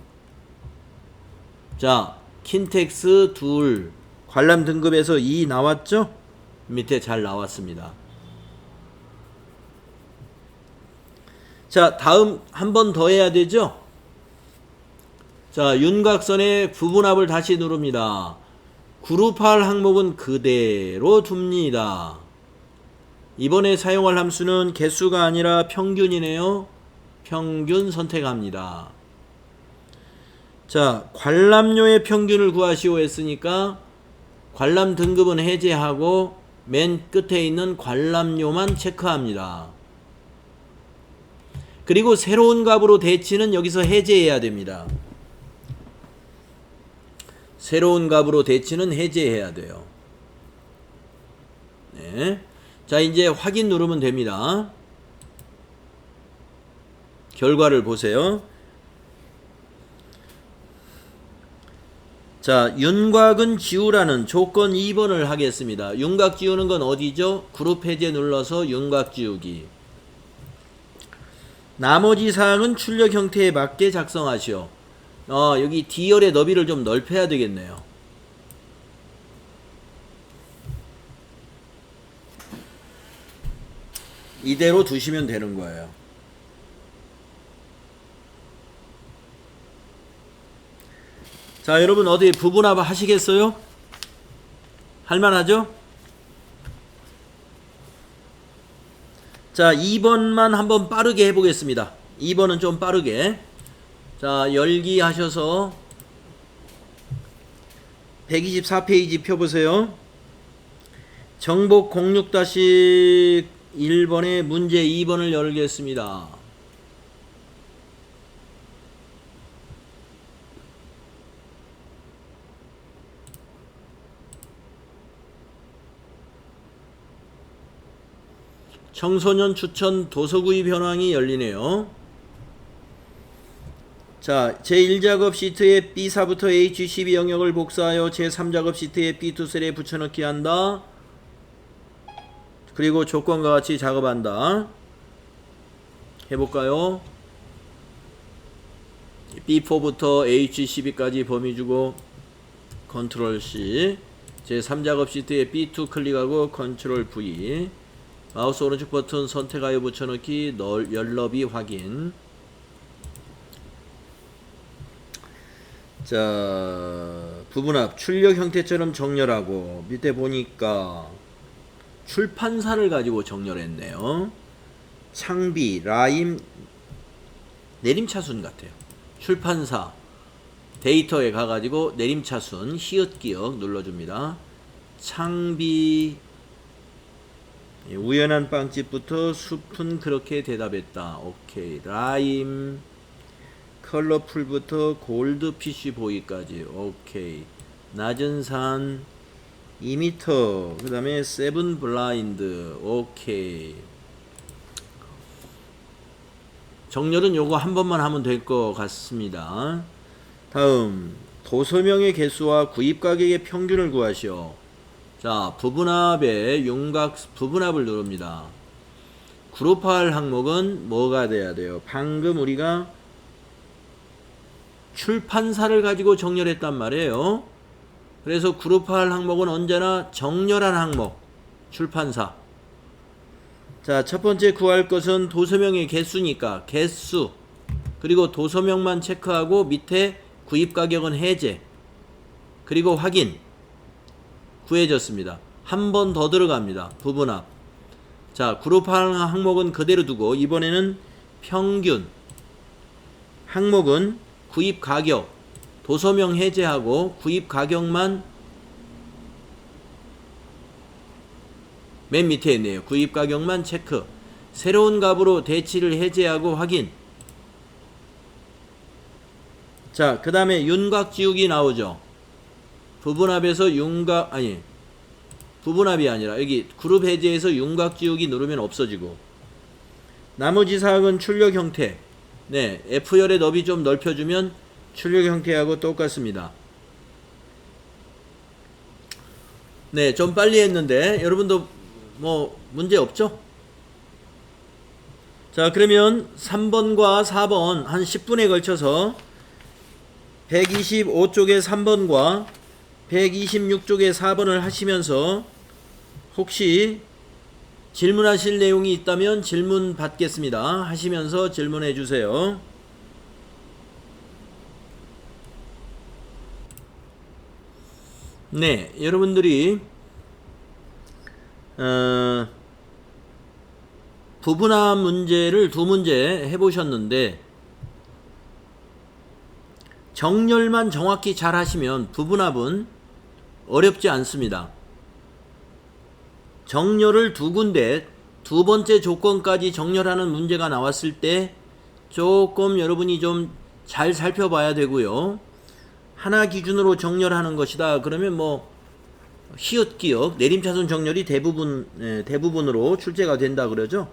자, 킨텍스 둘. 관람 등급에서 2 나왔죠? 밑에 잘 나왔습니다. 자, 다음 한 번 더 해야 되죠? 자, 윤곽선의 부분합을 다시 누릅니다. 그룹화할 항목은 그대로 둡니다. 이번에 사용할 함수는 개수가 아니라 평균이네요. 평균 선택합니다. 자, 관람료의 평균을 구하시오 했으니까 관람 등급은 해제하고 맨 끝에 있는 관람료만 체크합니다. 그리고 새로운 값으로 대치는 여기서 해제해야 됩니다. 새로운 값으로 대치는 해제해야 돼요. 네. 자, 이제 확인 누르면 됩니다. 결과를 보세요. 자, 윤곽은 지우라는 조건 2번을 하겠습니다. 윤곽 지우는 건 어디죠? 그룹 해제 눌러서 윤곽 지우기. 나머지 사항은 출력 형태에 맞게 작성하시오. 여기 D열의 너비를 좀 넓혀야 되겠네요. 이대로 두시면 되는 거예요. 자, 여러분 어디 부분합 하시겠어요? 할만하죠? 자, 2번만 한번 빠르게 해보겠습니다. 2번은 좀 빠르게. 자, 열기 하셔서 124페이지 펴보세요. 정복 06-1번의 문제 2번을 열겠습니다. 청소년 추천 도서구입 현황이 열리네요. 자, 제1작업 시트에 B4부터 H12 영역을 복사하여 제3작업 시트에 B2 셀에 붙여넣기 한다. 그리고 조건과 같이 작업한다. 해볼까요? B4부터 H12까지 범위 주고 컨트롤 C, 제3작업 시트에 B2 클릭하고 컨트롤 V, 마우스 오른쪽 버튼 선택하여 붙여넣기, 열너비 확인. 자, 부분합 출력 형태처럼 정렬하고, 밑에 보니까 출판사를 가지고 정렬했네요. 창비, 라임, 내림차순 같아요. 출판사 데이터에 가가지고 내림차순 히읗기역 눌러줍니다. 창비, 우연한 빵집부터 숲은 그렇게 대답했다. 오케이. 라임, 컬러풀부터 골드 PC 보이까지. 오케이. 낮은 산 2m, 그 다음에 세븐 블라인드. 오케이. 정렬은 요거 한 번만 하면 될 것 같습니다. 다음, 도서명의 개수와 구입 가격의 평균을 구하시오. 자, 부분합의 윤곽 부분합을 누릅니다. 그룹화할 항목은 뭐가 돼야 돼요? 방금 우리가 출판사를 가지고 정렬했단 말이에요. 그래서 그룹화할 항목은 언제나 정렬한 항목, 출판사. 자, 첫 번째 구할 것은 도서명의 개수니까 개수, 그리고 도서명만 체크하고 밑에 구입 가격은 해제, 그리고 확인. 구해졌습니다. 한 번 더 들어갑니다. 부분합. 자, 그룹화할 항목은 그대로 두고 이번에는 평균, 항목은 구입 가격, 도서명 해제하고 구입 가격만 맨 밑에 있네요. 구입 가격만 체크. 새로운 값으로 대치를 해제하고 확인. 자, 그 다음에 윤곽 지우기 나오죠. 부분합에서 윤곽, 아니, 부분합이 아니라 여기 그룹 해제에서 윤곽 지우기 누르면 없어지고, 나머지 사항은 출력 형태. 네, F열의 너비 좀 넓혀주면 출력 형태하고 똑같습니다. 네, 좀 빨리 했는데 여러분도 뭐 문제 없죠? 자, 그러면 3번과 4번 한 10분에 걸쳐서 125쪽의 3번과 126쪽의 4번을 하시면서 혹시 질문하실 내용이 있다면 질문 받겠습니다. 하시면서 질문해 주세요. 네, 여러분들이 부분합 문제를 두 문제 해보셨는데 정렬만 정확히 잘 하시면 부분합은 어렵지 않습니다. 정렬을 두 군데, 두 번째 조건까지 정렬하는 문제가 나왔을 때 조금 여러분이 좀 잘 살펴봐야 되고요. 하나 기준으로 정렬하는 것이다. 그러면 뭐 히읗 기역 내림차순 정렬이 대부분으로 출제가 된다 그러죠.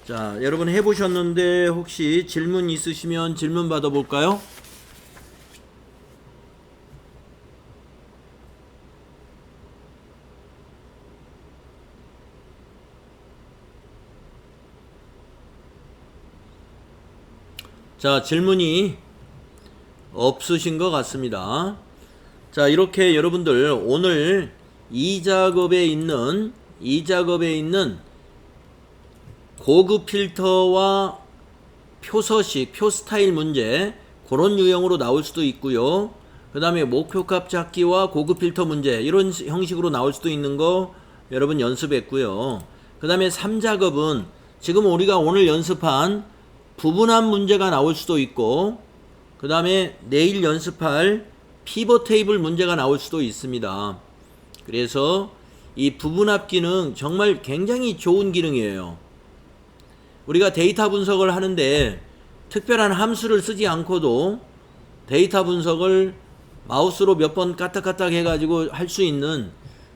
자, 여러분 해보셨는데 혹시 질문 있으시면 질문 받아볼까요? 자, 질문이 없으신 것 같습니다. 자, 이렇게 여러분들 오늘 이 작업에 있는 고급 필터와 표서식, 표 스타일 문제 그런 유형으로 나올 수도 있고요. 그 다음에 목표값 찾기와 고급 필터 문제 이런 형식으로 나올 수도 있는 거 여러분 연습했고요. 그 다음에 3작업은 지금 우리가 오늘 연습한 부분합 문제가 나올 수도 있고, 그 다음에 내일 연습할 피벗 테이블 문제가 나올 수도 있습니다. 그래서 이 부분합 기능 정말 굉장히 좋은 기능이에요. 우리가 데이터 분석을 하는데 특별한 함수를 쓰지 않고도 데이터 분석을 마우스로 몇 번 까딱까딱 해가지고 할 수 있는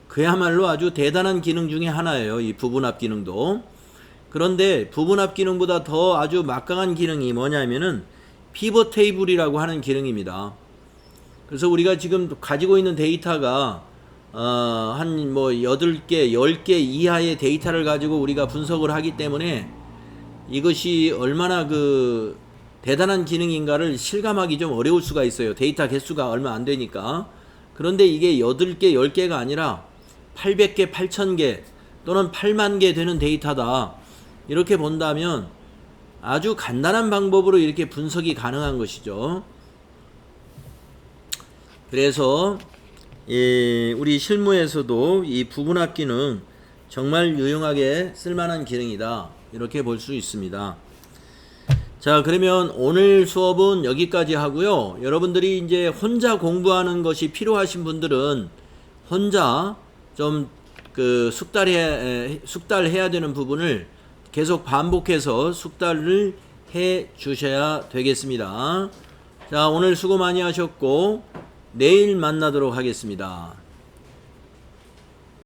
그야말로 아주 대단한 기능 중에 하나예요. 이 부분합 기능도. 그런데 부분합 기능보다 더 아주 막강한 기능이 뭐냐면은 피벗 테이블이라고 하는 기능입니다. 그래서 우리가 지금 가지고 있는 데이터가 한 뭐 8개, 10개 이하의 데이터를 가지고 우리가 분석을 하기 때문에 이것이 얼마나 그 대단한 기능인가를 실감하기 좀 어려울 수가 있어요. 데이터 개수가 얼마 안 되니까. 그런데 이게 8개, 10개가 아니라 800개, 8000개 또는 8만 개 되는 데이터다. 이렇게 본다면 아주 간단한 방법으로 이렇게 분석이 가능한 것이죠. 그래서 우리 실무에서도 이 부분합 기능 정말 유용하게 쓸만한 기능이다. 이렇게 볼 수 있습니다. 자, 그러면 오늘 수업은 여기까지 하고요. 여러분들이 이제 혼자 공부하는 것이 필요하신 분들은 혼자 좀 그 숙달해야 되는 부분을 계속 반복해서 숙달을 해 주셔야 되겠습니다. 자, 오늘 수고 많이 하셨고 내일 만나도록 하겠습니다.